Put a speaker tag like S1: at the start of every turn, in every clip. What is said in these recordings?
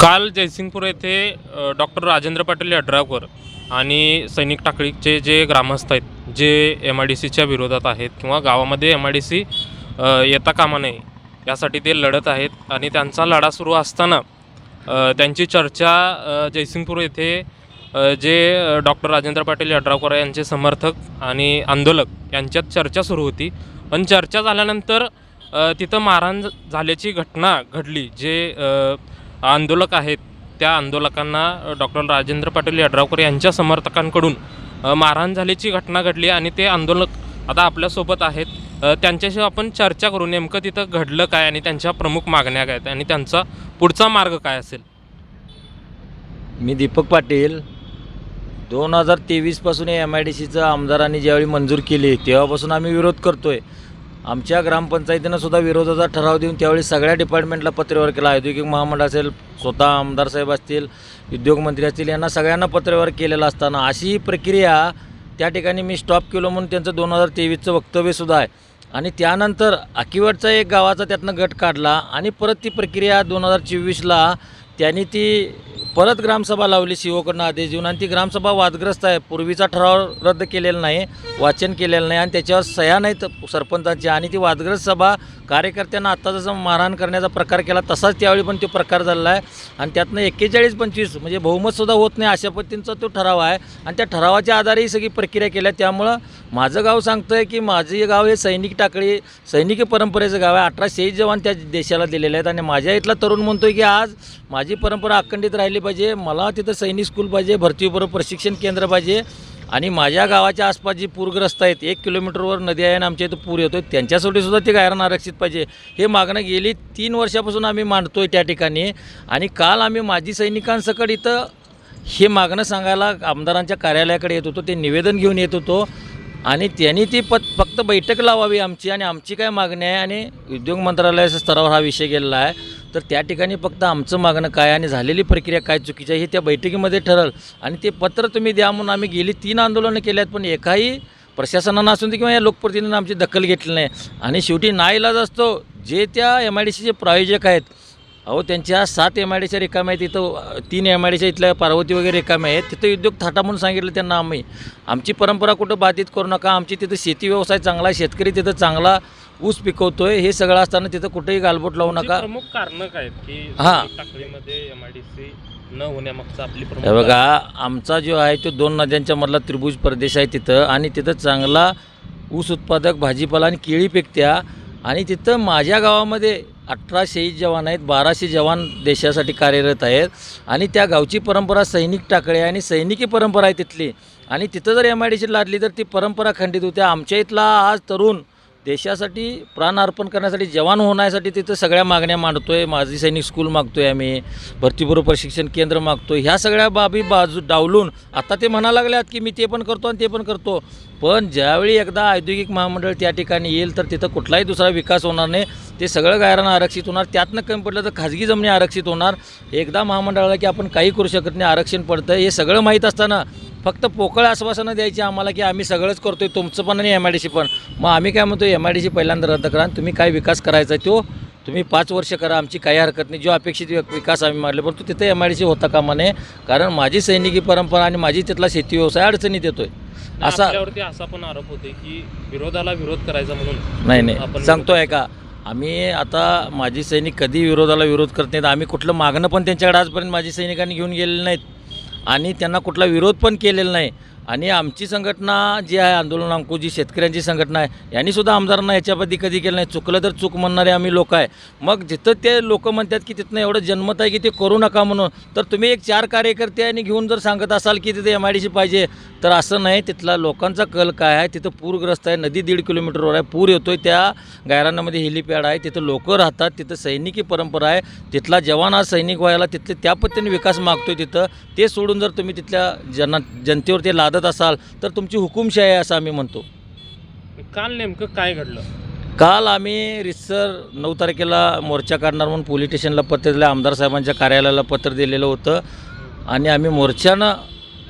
S1: काल जयसिंगपूर येथे डॉक्टर राजेंद्र पाटील यड्रावकर आणि सैनिक टाकळीचे जे ग्रामस्थ आहेत जे MIDCच्या विरोधात आहेत किंवा गावामध्ये MIDC येता कामा नये यासाठी ते लढत आहेत आणि त्यांचा लढा सुरू असताना त्यांची चर्चा जयसिंगपूर येथे जे डॉक्टर राजेंद्र पाटील यड्रावकर यांचे समर्थक आणि आंदोलक यांच्यात चर्चा सुरू होती. पण चर्चा झाल्यानंतर तिथं मारहाण झाल्याची घटना घडली. जे आंदोलक आहेत त्या आंदोलकांना डॉक्टर राजेंद्र पाटील यड्रावकर यांच्या समर्थकांकडून मारहाण झाल्याची घटना घडली आणि ते आंदोलक आता आपल्यासोबत आहेत. त्यांच्याशी आपण चर्चा करू नेमकं तिथं घडलं काय आणि त्यांच्या प्रमुख मागण्या काय आहेत आणि त्यांचा पुढचा मार्ग काय असेल.
S2: मी दीपक पाटील 2023पासून MIDCचं आमदारांनी ज्यावेळी मंजूर केली तेव्हापासून आम्ही विरोध करतो आहे. आमच्या ग्रामपंचायतीनं सुद्धा विरोधाचा ठराव देऊन त्यावेळी सगळ्या डिपार्टमेंटला पत्रव्यवहार केला. औद्योगिक महामंडळ असेल, स्वतः आमदारसाहेब असतील, उद्योगमंत्री असतील, यांना सगळ्यांना पत्रव्यवहार केलेला असताना अशी प्रक्रिया त्या ठिकाणी मी स्टॉप केलो म्हणून त्यांचं 2023चं वक्तव्यसुद्धा आहे. आणि त्यानंतर अकिवटचा एक गावाचा त्यातनं गट काढला आणि परत ती प्रक्रिया 2024ला त्यांनी ती परत ग्रामसभा लावली शिवकडनं आदेश देऊन आणि ती ग्रामसभा वादग्रस्त आहे. पूर्वीचा ठराव रद्द केलेला नाही, वाचन केलेलं नाही आणि त्याच्यावर सह्या नाहीत सरपंचांची आणि ती वादग्रस्त सभा कार्यकर्त्यांना आत्ता जसं मारहाण करण्याचा प्रकार केला तसाच त्यावेळी पण तो प्रकार झालेला आहे. आणि त्यातनं 41-25 म्हणजे बहुमतसुद्धा होत नाही अशा पद्धतींचा तो ठराव आहे आणि त्या ठरावाच्या आधारे ही सगळी प्रक्रिया केल्या. त्यामुळं माझं गाव सांगतं आहे की माझे गाव हे सैनिक टाकळी सैनिकी परंपरेचं गाव आहे. 18 शहीद जवान त्या देशाला दिलेले आहेत आणि माझ्या इथला तरुण म्हणतो आहे की आज माझी परंपरा अखंडित राहिली पाहिजे, मला तिथं सैनिक स्कूल पाहिजे, भरतीबरोबर प्रशिक्षण केंद्र पाहिजे आणि माझ्या गावाच्या आसपास जी पूरग्रस्त आहेत 1 किलोमीटरवर नदी आहे आणि आमच्या इथं पूर येतो आहे त्यांच्यासाठी सुद्धा ते गायरान आरक्षित पाहिजे. हे मागणं गेली 3 वर्षापासून आम्ही मांडतो आहे त्या ठिकाणी. आणि काल आम्ही माजी सैनिकांसकट इथं हे मागणं सांगायला आमदारांच्या कार्यालयाकडे येत होतो, ते निवेदन घेऊन येत होतो आणि त्यांनी ती फक्त बैठक लावावी आमची आणि आमची काय मागणी आहे आणि उद्योग मंत्रालयाच्या स्तरावर हा विषय गेलेला आहे. तर त्या ठिकाणी फक्त आमचं मागणं काय आणि झालेली प्रक्रिया काय चुकीची आहे हे त्या बैठकीमध्ये ठरल आणि ते पत्र तुम्ही द्या म्हणून आम्ही गेली 3 आंदोलनं केली आहेत पण एकाही प्रशासनानं असून दे किंवा या लोकप्रतिनिधींनी आमची दखल घेतली नाही. आणि शेवटी नाईलाज असतो जे त्या MIDCचे प्रायोजक आहेत, अहो त्यांच्या 7 MIDCच्या रिकाम्या आहेत, तिथं 3 MIDCच्या इथल्या पार्वती वगैरे रिकाम्या आहेत, तिथं उद्योग थाटा म्हणून सांगितलं त्यांना आमची परंपरा कुठं बाधित करू नका, आमची तिथं शेती व्यवसाय चांगला आहे, शेतकरी तिथं चांगला ऊस पिकवतोय, हे सगळं असताना तिथं कुठेही गालबोट लावू नका.
S1: प्रमुख कारण काय आहेत की टाकळीमध्ये MIDC न होण्यामागचं आपली प्रमुख
S2: हे बघा आमचा जो आहे तो 2 नद्यांच्या मधला त्रिभुज प्रदेश आहे तिथं आणि तिथं चांगला ऊस उत्पादक भाजीपाला आणि केळी पिकत्या आणि तिथं माझ्या गावामध्ये 18 शहीद जवान आहेत, 1200 जवान देशासाठी कार्यरत आहेत आणि त्या गावची परंपरा सैनिक टाकळी आहे आणि सैनिकी परंपरा आहे तिथली आणि तिथं जर MIDC लादली तर ती परंपरा खंडित होते. आमच्या इथला आज तरुण देशासाठी प्राण अर्पण करण्यासाठी जवान होण्यासाठी तिथं सगळ्या मागण्या मांडतो आहे. माजी सैनिक स्कूल मागतो आहे, आम्ही भरतीपूर्व प्रशिक्षण केंद्र मागतो आहे. ह्या सगळ्या बाबी डावलून आता ते म्हणायला लागल्यात की मी ते पण करतो आणि ते पण करतो. पण ज्यावेळी एकदा औद्योगिक महामंडळ त्या ठिकाणी येईल तर तिथं कुठलाही दुसरा विकास होणार नाही, ते सगळं गायरानं आरक्षित होणार. त्यातनं कमी पडलं तर खाजगी जमिनी आरक्षित होणार. एकदा महामंडळाला की आपण काही करू शकत नाही, आरक्षण पडतं हे सगळं माहीत असताना फक्त पोकळ आश्वासनं द्यायची आम्हाला की आम्ही सगळंच करतो आहे, तुमचं पण आणि MIDC पण. मग आम्ही काय म्हणतो MIDC पहिल्यांदा रद्द करा आणि तुम्ही काय विकास करायचा आहे तो तुम्ही 5 वर्ष करा, आमची काही हरकत नाही. जो अपेक्षित विकास आम्ही मारले परंतु तिथे MIDC होता कामा नये, कारण माझी सैनिकी परंपरा आणि माझी तिथला शेती व्यवसाय अडचणीत येतोय.
S1: असा पण आरोप होते की विरोधाला विरोध करायचा म्हणून.
S2: नाही सांगतोय का आम्ही आता माझी सैनिक कधी विरोधाला विरोध करत नाहीत. आम्ही कुठलं मागणं पण त्यांच्याकडे आजपर्यंत माझी सैनिकांनी घेऊन गेलेलं नाहीत आणि त्यांना कुठला विरोध पण केलेला नाही. आणि आमची संघटना जी आहे आंदोलन अंकुश जी शेतकऱ्यांची संघटना आहे यांनीसुद्धा आमदारांना याच्याबद्दल कधी केलं नाही. चुकलं तर चूक म्हणणारे आम्ही लोक आहे. मग जिथं ते लोक म्हणतात की तिथनं एवढं जन्मत आहे की ते करू नका म्हणून, तर तुम्ही एक 4 कार्यकर्ते आणि घेऊन जर सांगत असाल की तिथे MIDC पाहिजे तर असं नाही. तिथला लोकांचा कल काय आहे, तिथं पूरग्रस्त आहे, नदी 1.5 किलोमीटरवर आहे, पूर येतो आहे, त्या गायरानामध्ये हेलिपॅड आहे, तिथं लोक राहतात, तिथं सैनिकी परंपरा आहे, तिथला जवान आज सैनिक व्हायला तिथले त्या पद्धतीने विकास मागतोय तिथं. ते सोडून जर तुम्ही तिथल्या जनतेवर ते लादत असाल तर तुमची हुकुमशाही आहे असं आम्ही म्हणतो.
S1: काल नेमकं काय घडलं?
S2: काल आम्ही रितसर 9 तारखेला मोर्चा काढणार म्हणून पोलीस स्टेशनला पत्र दिलं, आमदार साहेबांच्या कार्यालयाला पत्र दिलेलं होतं आणि आम्ही मोर्चानं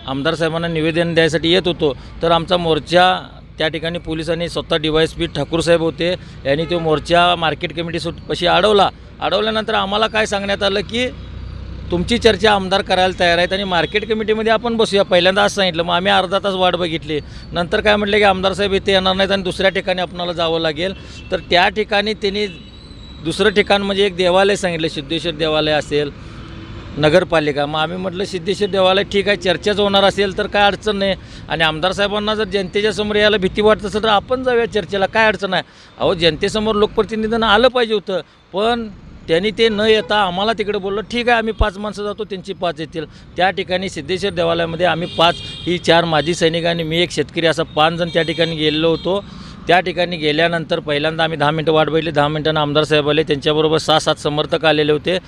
S2: आमदार साहेबांना निवेदन द्यायसाठी येत होतो. तर आमचा मोर्चा त्या ठिकाणी पोलिसांनी स्वतः DYSP ठाकूर साहेब होते, यांनी तो मोर्चा मार्केट कमिटी पाशी अडवल्यानंतर आम्हाला काय सांगण्यात आलं की तुमची चर्चा आमदार करायला तयार आहेत आणि मार्केट कमिटीमध्ये आपण बसूया. पहिल्यांदा असं सांगितलं, मग आम्ही अर्धा तास वाट बघितली. नंतर काय म्हटलं की आमदार साहेब इथे येणार नाहीत आणि दुसऱ्या ठिकाणी आपणाला जावं लागेल. तर त्या ठिकाणी त्यांनी दुसरं ठिकाण म्हणजे एक देवालय सांगितलं, सिद्धेश्वर देवालय असेल, नगरपालिका. मग आम्ही म्हटलं सिद्धेश्वर देवालय ठीक आहे, चर्चाच होणार असेल तर काय अडचण नाही. आणि आमदार साहेबांना जर जनतेच्या समोर यायला भीती वाटत असेल तर आपण जाऊया चर्चेला, काय अडचण आहे. अहो, जनतेसमोर लोकप्रतिनिधींना आलं पाहिजे होतं, पण त्यांनी ते न येता आम्हाला तिकडे बोललं ठीक आहे आम्ही 5 माणसं जातो, त्यांची 5 येतील. त्या ठिकाणी सिद्धेश्वर देवालयामध्ये आम्ही 5, ही 4 माजी सैनिक आणि मी एक शेतकरी, असं 5 जण त्या ठिकाणी गेलेलो होतो. त्या ठिकाणी गेल्यानंतर पहिल्यांदा आम्ही 10 मिनटं वाट बघितली. 10 मिनटांना आमदार साहेब आले, त्यांच्याबरोबर 6-7 समर्थक आलेले होते.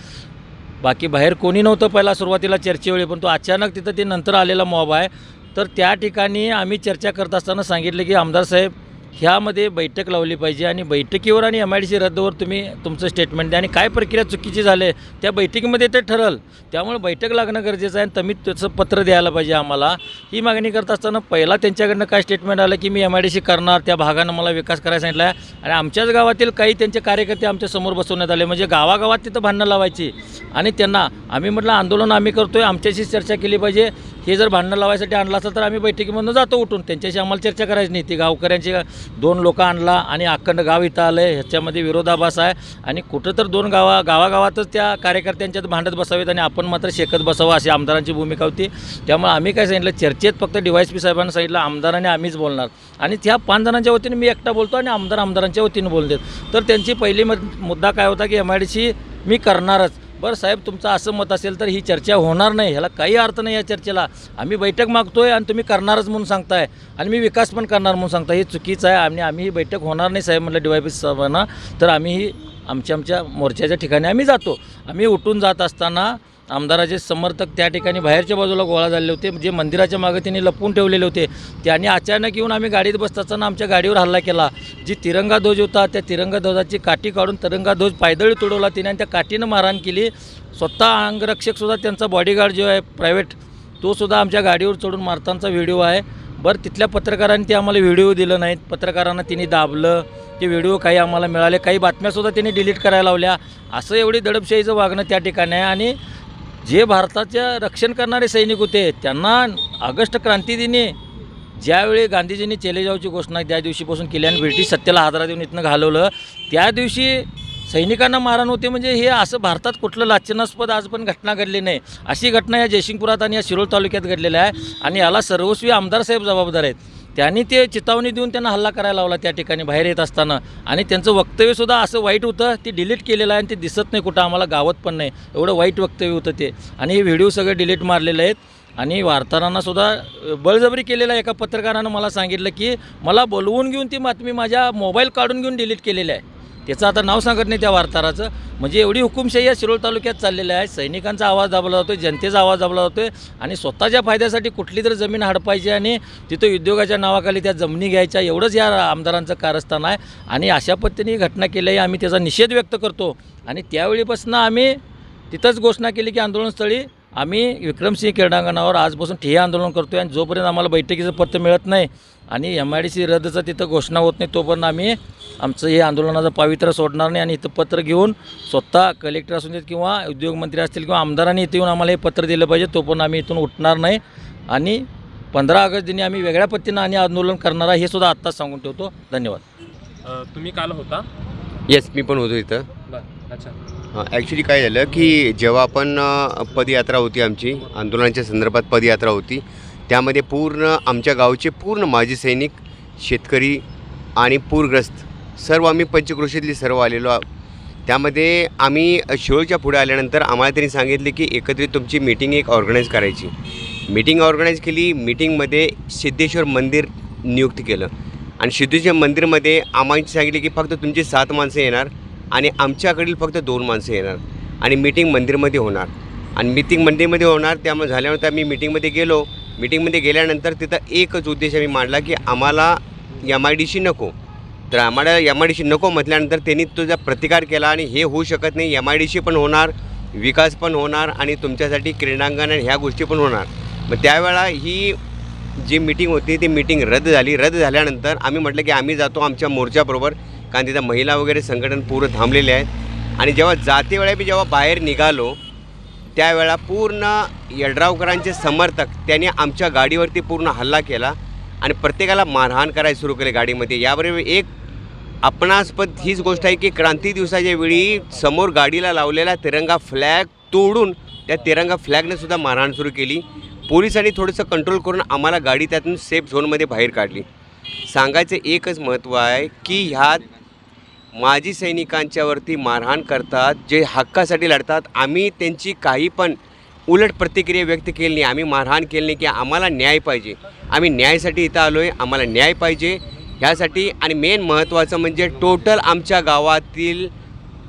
S2: बाकी बाहेर कोणी नव्हतं पहिला सुरुवातीला चर्चेवेळी, पण तो अचानक तिथं ते नंतर आलेला मॉब आहे. तर त्या ठिकाणी आम्ही चर्चा करत असताना सांगितलं की आमदार साहेब ह्यामध्ये बैठक लावली पाहिजे आणि बैठकीवर आणि MIDC रद्दवर तुम्ही तुमचं स्टेटमेंट द्या आणि काय प्रक्रिया चुकीची झाली त्या बैठकीमध्ये ते ठरल. त्यामुळे बैठक लागणं गरजेचं आहे आणि तुम्ही त्याचं पत्र द्यायला पाहिजे आम्हाला. ही मागणी करत असताना पहिला त्यांच्याकडनं काय स्टेटमेंट आलं की मी MIDC करणार, त्या भागानं मला विकास करायला सांगितला आहे. आणि आमच्याच गावातील काही त्यांचे कार्यकर्ते आमच्या समोर बसवण्यात आले, म्हणजे गावागावात तिथं भांडणं लावायची. आणि त्यांना आम्ही म्हटलं आंदोलन आम्ही करतो आहे, आमच्याशी चर्चा केली पाहिजे. हे जर भांडणं लावायसाठी आणलं असतं तर आम्ही बैठकीमधून जातो उठून, त्यांच्याशी आम्हाला चर्चा करायची नाही. ती गावकऱ्यांची 2 लोक आणला आणि अखंड गाव इथं आलं आहे, ह्याच्यामध्ये विरोधाभास आहे. आणि कुठं तर 2 गावागावातच त्या कार्यकर्त्यांच्यात भांडत बसावेत आणि आपण मात्र शेकत बसावं, अशी आमदारांची भूमिका होती. त्यामुळे आम्ही काय सांगितलं, चर्चेत फक्त DYSP साहेबांना सांगितलं आमदारांनी आम्हीच बोलणार आणि त्या 5 जणांच्या वतीने मी एकटा बोलतो आणि आमदारांच्या वतीने बोलतात. तर त्यांची पहिली मुद्दा काय होता की MIDC मी करणारच. बरं साहेब, तुमचं असं मत असेल तर ही चर्चा होणार नाही, ह्याला काही अर्थ नाही. या चर्चेला आम्ही बैठक मागतोय आणि तुम्ही करणारच म्हणून सांगताय आणि मी विकास पण करणार म्हणून सांगताय, हे चुकीचं आहे. आणि आम्ही ही बैठक होणार नाही साहेब म्हटलं DYSP साहेबांना. तर आम्ही आमच्या मोर्चाच्या ठिकाणी आम्ही जातो. आम्ही उठून जात असताना आमदाराचे समर्थक त्या ठिकाणी बाहेरच्या बाजूला गोळा झाले होते, जे मंदिराच्या मागे त्यांनी लपवून ठेवलेले होते. त्यांनी अचानक येऊन आम्ही गाडीत बसत असताना आमच्या गाडीवर हल्ला केला. जी तिरंगा ध्वज होता त्या तिरंगा ध्वजाची काठी काढून तिरंगा ध्वज पायदळी तुडवला तिने आणि त्या काठीनं मारहाण केली. स्वतः अंगरक्षकसुद्धा, त्यांचा बॉडीगार्ड जो आहे प्रायव्हेट, तोसुद्धा आमच्या गाडीवर चढून मारतानाचा व्हिडिओ आहे. बरं, तिथल्या पत्रकारांनी ते आम्हाला व्हिडिओ दिलं नाहीत, पत्रकारांना तिने दाबलं, ते व्हिडिओ काही आम्हाला मिळाले, काही बातम्यासुद्धा त्यांनी डिलीट करायला लावल्या. असं एवढी दडपशाहीचं वागणं त्या ठिकाणी आहे. आणि जे भारताचं रक्षण करणारे सैनिक होते त्यांना ऑगस्ट क्रांतीदिनी ज्यावेळी गांधीजींनी चले जाऊची घोषणा त्या दिवशीपासून केली आणि ब्रिटिश सत्तेला हादरा देऊन इथनं घालवलं, त्या दिवशी सैनिकांना मारहाण होते. म्हणजे हे असं भारतात कुठलं लाछनास्पद आज पण घटना घडली नाही. अशी घटना या जयसिंगपुरात आणि या शिरोळ तालुक्यात घडलेल्या आहे आणि याला सर्वस्वी आमदार साहेब जबाबदार आहेत. त्यांनी ते चितावणी देऊन त्यांना हल्ला करायला लावला त्या ठिकाणी बाहेर येत असताना. आणि त्यांचं वक्तव्यसुद्धा असं वाईट होतं, ते डिलीट केलेलं आहे आणि ते दिसत नाही कुठं, आम्हाला गावात पण नाही, एवढं वाईट वक्तव्य होतं ते. आणि हे व्हिडिओ सगळे डिलीट मारलेले आहेत. आणि वार्ताहरांनासुद्धा बळजबरी केलेलं आहे. एका पत्रकारानं मला सांगितलं की मला बोलवून घेऊन ती बातमी माझ्या मोबाईल काढून घेऊन डिलीट केलेलं आहे. त्याचं आता नाव सांगत नाही त्या वार्ताहराचं. म्हणजे एवढी हुकुमशाही या शिरोळ तालुक्यात चाललेलं आहे. सैनिकांचा आवाज दाबला जातो आहे, जनतेचा आवाज दाबला जातो आहे आणि स्वतःच्या फायद्यासाठी कुठली तर जमीन हडपायची आणि तिथं उद्योगाच्या नावाखाली त्या जमिनी घ्यायच्या, एवढंच या आमदारांचं कारस्थान आहे. आणि अशा पद्धतीने ही घटना केली आहे, आम्ही त्याचा निषेध व्यक्त करतो. आणि त्यावेळीपासून आम्ही तिथंच घोषणा केली की आंदोलनस्थळी आम्ही विक्रमसिंह क्रीडांगणावर आजपासून ठिय्या आंदोलन करतो आहे. आणि जोपर्यंत आम्हाला बैठकीचं पत्र मिळत नाही आणि MIDC रद्दचं तिथं घोषणा होत नाही तोपर्यंत आम्ही आमचं हे आंदोलनाचं पावित्र्य सोडणार नाही. आणि इथं पत्र घेऊन स्वतः कलेक्टर असू देत किंवा उद्योगमंत्री असतील किंवा आमदारांनी इथे येऊन आम्हाला हे पत्र दिलं पाहिजे, तोपर्यंत आम्ही इथून उठणार नाही. आणि 15 ऑगस्ट दिनी आम्ही वेगळ्या पद्धतीनं आणि आंदोलन करणार आहे, हे सुद्धा आत्ताच सांगून ठेवतो. धन्यवाद.
S1: तुम्ही काल होता?
S3: येस, मी पण होतो इथं.
S1: अच्छा.
S3: ॲक्च्युली काय झालं की जेव्हा आपण पदयात्रा होती आमची, आंदोलनाच्या संदर्भात पदयात्रा होती, त्यामध्ये पूर्ण आमच्या गावचे पूर्ण माजी सैनिक, शेतकरी आणि पूरग्रस्त सर्व आम्ही पंचक्रोशीतली सर्व आलेलो. त्यामध्ये आम्ही शिरोळच्या पुढे आल्यानंतर आम्हाला त्यांनी सांगितले की एकत्रित तुमची मीटिंग एक ऑर्गनाईज करायची. मीटिंग ऑर्गनाईज केली. मीटिंगमध्ये सिद्धेश्वर मंदिर नियुक्त केलं आणि सिद्धेश्वर मंदिरमध्ये आम्हाला सांगितले की फक्त तुमची 7 माणसं येणार आणि आमच्याकडील फक्त 2 माणसं येणार आणि मीटिंग मंदिरमध्ये होणार. आणि मीटिंग मंदिरमध्ये होणार. त्यामुळे झाल्यानंतर मी मीटिंगमध्ये गेलो. मीटिंगमध्ये गेल्यानंतर तिथं एकच उद्देश आम्ही मांडला की आम्हाला MIDC नको. तर आम्हाला MIDC नको म्हटल्यानंतर त्यांनी तुझा प्रतिकार केला आणि हे होऊ शकत नाही, MIDC पण होणार, विकास पण होणार आणि तुमच्यासाठी क्रीडांगण आणि ह्या गोष्टी पण होणार. मग त्यावेळा ही जी मीटिंग होती ती मीटिंग रद्द झाली. रद्द झाल्यानंतर आम्ही म्हटलं की आम्ही जातो आमच्या मोर्चाबरोबर, कारण तिथं महिला वगैरे संघटन पूर्ण थांबलेले आहेत. आणि जेव्हा जाते वेळा मी जेव्हा बाहेर निघालो त्यावेळा पूर्ण यड्रावकरांचे समर्थक त्यांनी आमच्या गाडीवरती पूर्ण हल्ला केला आणि प्रत्येकाला मारहाण करायला सुरू केले गाडीमध्ये. याबरोबर एक आपणास्पद हीच गोष्ट आहे की क्रांती दिवसाच्या वेळी समोर गाडीला लावलेला तिरंगा फ्लॅग तोडून त्या तिरंगा फ्लॅगने सुद्धा मारहाण सुरू केली. पोलिसांनी थोडंसं कंट्रोल करून आम्हाला गाडी त्यातून सेफ झोनमध्ये बाहेर काढली. सांगायचं एकच महत्त्व आहे की ह्यात माजी सैनिकांच्यावरती मारहाण करतात, जे हक्कासाठी लढतात. आम्ही त्यांची काही पण उलट प्रतिक्रिया व्यक्त केली नाही, आम्ही मारहाण केली नाही की आम्हाला न्याय पाहिजे. आम्ही न्यायासाठी इथं आलो आहे, आम्हाला न्याय पाहिजे ह्यासाठी. आणि मेन महत्त्वाचं म्हणजे टोटल आमच्या गावातील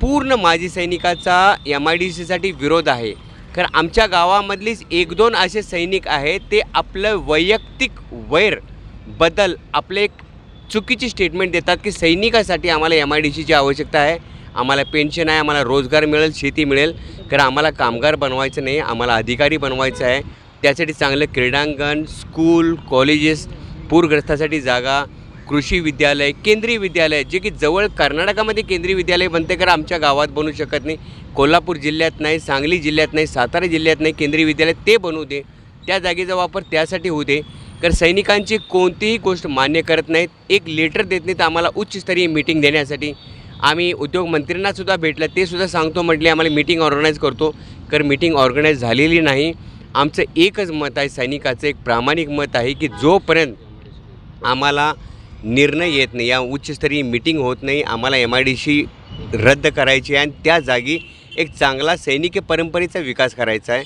S3: पूर्ण माजी सैनिकाचा MIDCसाठी विरोध आहे. कारण आमच्या गावामधलीच 1-2 असे सैनिक आहेत ते आपलं वैयक्तिक वैरबद्दल आपले एक चुकीची स्टेटमेंट देतात की सैनिकासाठी आम्हाला MIDCची आवश्यकता आहे, आम्हाला पेन्शन आहे, आम्हाला रोजगार मिळेल, शेती मिळेल. कारण आम्हाला कामगार बनवायचं नाही, आम्हाला अधिकारी बनवायचं आहे. त्यासाठी चांगलं क्रीडांगण, स्कूल, कॉलेजेस, पूरग्रस्तासाठी जागा, कृषी विद्यालय, केंद्रीय विद्यालय, जे की जवळ कर्नाटकामध्ये केंद्रीय विद्यालय बनते, कारण आमच्या गावात बनू शकत नाही. कोल्हापूर जिल्ह्यात नाही, सांगली जिल्ह्यात नाही, सातारा जिल्ह्यात नाही केंद्रीय विद्यालय, ते बनवू दे. त्या जागेचा वापर त्यासाठी होऊ दे. कारण सैनिकांची कोणतीही गोष्ट मान्य करत नाहीत, एक लेटर देत नाहीत आम्हाला उच्चस्तरीय मीटिंग देण्यासाठी. आम्ही उद्योगमंत्र्यांनासुद्धा भेटलं, ते सुद्धा सांगतो म्हटले आम्हाला मीटिंग ऑर्गनाईज करतो. कारण मीटिंग ऑर्गनाईज झालेली नाही. आमचं एकच मत आहे, सैनिकाचं एक प्रामाणिक मत आहे की जोपर्यंत आम्हाला निर्णय येत नाही, या उच्चस्तरीय मीटिंग होत नाही, आम्हाला MIDC रद्द करायची आहे आणि त्या जागी एक चांगला सैनिकी परंपरेचा विकास करायचा आहे.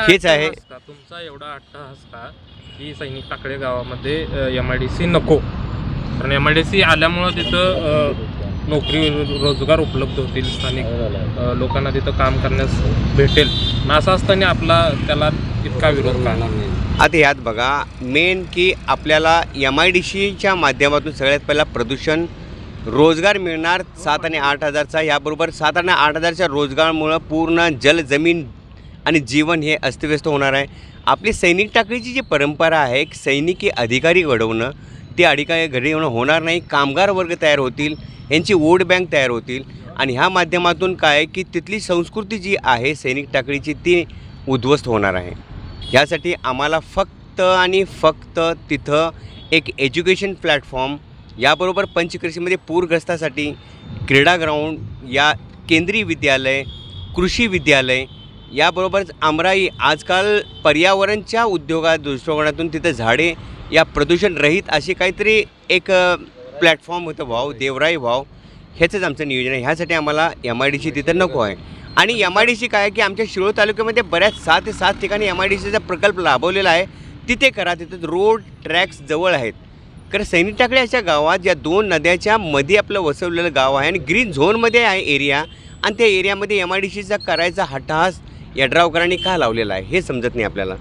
S3: हेच आहे.
S1: तुमचा एवढा अट्टहास का की सैनिक टाकळे गावामध्ये MIDC नको? कारण MIDC आल्यामुळं तिथं नोकरी रोजगार उपलब्ध होतील, स्थानिक लोकांना तिथं काम करण्यास भेटेल. असं असताना आपला त्याला इतका विरोध का?
S3: आता यात बघा, मेन की आपल्याला MIDCच्या माध्यमातून सगळ्यात पहिला प्रदूषण, रोजगार मिळणार 7 आणि 8 हजारचा. याबरोबर 7 आणि 8 हजारच्या रोजगारामुळं पूर्ण जल, जमीन आणि जीवन हे अस्तव्यस्त होणार आहे. आपली सैनिक टाकळीची जी परंपरा आहे, सैनिकी अधिकारी घडवणं, ते अधिकारी घडवणं होणार नाही. कामगार वर्ग तयार होतील, यांची वोट बँक तयार होतील आणि ह्या माध्यमातून काय की तिथली संस्कृती जी आहे सैनिक टाकळीची ती उद्ध्वस्त होणार आहे. ह्यासाठी आम्हाला फक्त आणि फक्त तिथं एक एज्युकेशन प्लॅटफॉर्म, याबरोबर पंचकृषीमध्ये पूरग्रस्तासाठी क्रीडा ग्राउंड, या केंद्रीय विद्यालय, कृषी विद्यालय, याबरोबरच आमराई आजकाल पर्यावरणच्या दृष्टिकोनातून तिथं झाडे, या प्रदूषणरहित अशी काहीतरी एक प्लॅटफॉर्म होतं व्हावं, देवराई व्हावं, ह्याचंच आमचं नियोजन आहे. ह्यासाठी आम्हाला MIDC तिथं नको आहे. आणि MIDC काय की आमच्या शिरोळ तालुक्यामध्ये बऱ्याच 6 ते 7 ठिकाणी MIDCचा प्रकल्प राबवलेला आहे. तिथे करा, तिथं रोड ट्रॅक्स जवळ आहेत. कारण सैनिक टाकळी अशा गावात या 2 नद्याच्या मध्ये आपलं वसवलेलं गाव आहे आणि ग्रीन झोनमध्ये आहे एरिया, आणि त्या एरियामध्ये MIDCचा करायचा हट्टहास यड्रावकरांनी का लावलेला आहे हे समजत नाही आपल्याला.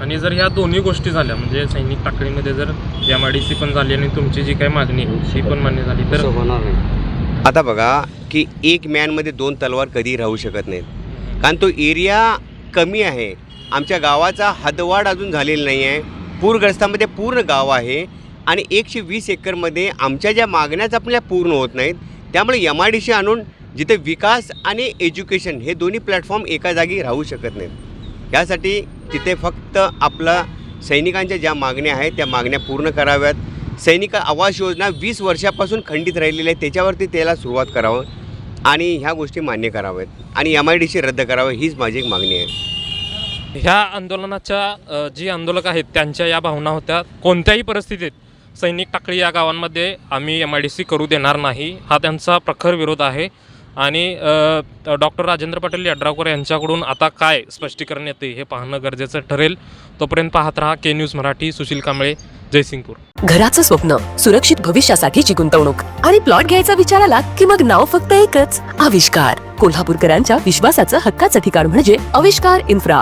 S1: आणि जर ह्या दोन्ही गोष्टी झाल्या, म्हणजे सैनिक टाकळीमध्ये जर MIDC पण झाली आणि तुमची जी काही मागणी ती पण मान्य झाली तर
S3: होणार नाही. आता बघा की एक मॅनमध्ये 2 तलवार कधी राहू शकत नाहीत. कारण तो एरिया कमी आहे. आमच्या गावाचा हदवाढ अजून झालेला नाही आहे. पूरग्रस्तामध्ये पूर्ण गाव आहे आणि 120 एकरमध्ये आमच्या ज्या मागण्याच आपल्या पूर्ण होत नाहीत. त्यामुळे MIDC आणून जिथे विकास आणि एज्युकेशन हे दोन्ही प्लॅटफॉर्म एका जागी राहू शकत नाहीत. यासाठी तिथे फक्त आपला सैनिकांच्या ज्या मागण्या आहेत त्या मागण्या पूर्ण कराव्यात. सैनिक आवास योजना 20 वर्षापासून खंडित राहिलेली आहे, त्याच्यावरती त्याला सुरुवात करावं आणि ह्या गोष्टी मान्य कराव्यात आणि MIDC रद्द करावं, हीच माझी एक मागणी आहे.
S1: ह्या आंदोलनाच्या जी आंदोलक आहेत त्यांच्या या भावना होत्या, कोणत्याही परिस्थितीत सैनिक टाकळी या गावांमध्ये आम्ही MIDC करू देणार नाही, हा त्यांचा प्रखर विरोध आहे. आणि डॉक्टर राजेंद्र पाटील यड्रावकर यांच्याकडून आता काय स्पष्टीकरण येते हे पाहणं गरजेचं ठरेल. तोपर्यंत पाहत रहा K-News मराठी. सुशील कांबळे, जयसिंगपूर.
S4: घराचं स्वप्न, सुरक्षित भविष्यासाठीची गुंतवणूक आणि प्लॉट घ्यायचा विचार आला की मग नाव फक्त एकच, आविष्कार. कोल्हापूरकरांच्या विश्वासाचं हक्काचं ठिकाण म्हणजे आविष्कार इन्फ्रा.